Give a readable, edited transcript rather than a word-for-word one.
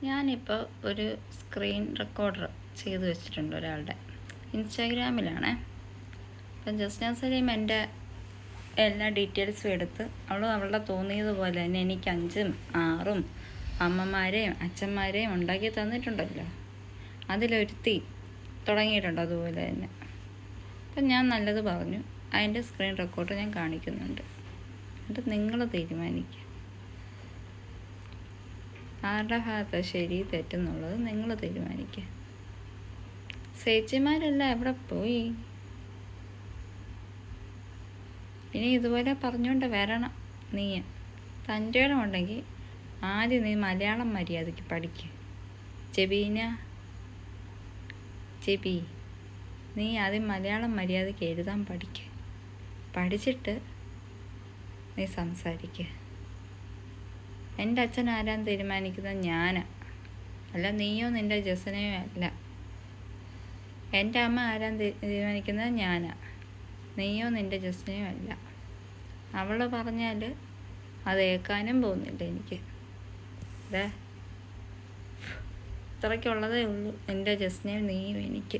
ഞാനിപ്പോൾ ഒരു screen recorder ചെയ്ത് വെച്ചിട്ടുണ്ട് ഒരാളുടെ ഇൻസ്റ്റാഗ്രാമിലാണേ. അപ്പം ജസ്ന സലീം എൻ്റെ എല്ലാ ഡീറ്റെയിൽസും എടുത്ത് അവളുടെ തോന്നിയതുപോലെ തന്നെ എനിക്ക് 5ഉം 6ഉം അമ്മമാരെയും അച്ഛന്മാരെയും ഉണ്ടാക്കി തന്നിട്ടുണ്ടല്ലോ. അതിലൊരുത്തി തുടങ്ങിയിട്ടുണ്ട് അതുപോലെ തന്നെ. അപ്പം ഞാൻ നല്ലത് പറഞ്ഞു. അതിൻ്റെ സ്ക്രീൻ റെക്കോർഡ് ഞാൻ കാണിക്കുന്നുണ്ട്. എന്നിട്ട് നിങ്ങൾ തീരുമാനിക്കുക ആരുടെ ഭാഗത്ത് ശരി തെറ്റെന്നുള്ളത് നിങ്ങൾ തീരുമാനിക്കുക. ചേച്ചിമാരെല്ലാം എവിടെ പോയി? ഇനി ഇതുപോലെ പറഞ്ഞുകൊണ്ട് വരണം. നീ തൻ്റെ ഇടം ഉണ്ടെങ്കിൽ ആദ്യം നീ മലയാളം മര്യാദയ്ക്ക് പഠിക്കുക. ജെബി നീ ആദ്യം മലയാളം മര്യാദയ്ക്ക് എഴുതാൻ പഠിക്കുക. പഠിച്ചിട്ട് നീ സംസാരിക്കുക. എൻ്റെ അച്ഛൻ ആരാന്ന് തീരുമാനിക്കുന്നത് ഞാനാ, അല്ല നീയോ നിൻ്റെ ജസനയോ അല്ല. എൻ്റെ അമ്മ ആരാന്ന് തീരുമാനിക്കുന്നത് ഞാനാ, നീയോ നിൻ്റെ ജസനയോ അല്ല. അവൾ പറഞ്ഞാൽ അത് ഏൽക്കാനും പോകുന്നില്ല എനിക്ക്. ഇത്രയ്ക്കുള്ളതേ ഉള്ളൂ എൻ്റെ ജസനയും നീയും എനിക്ക്.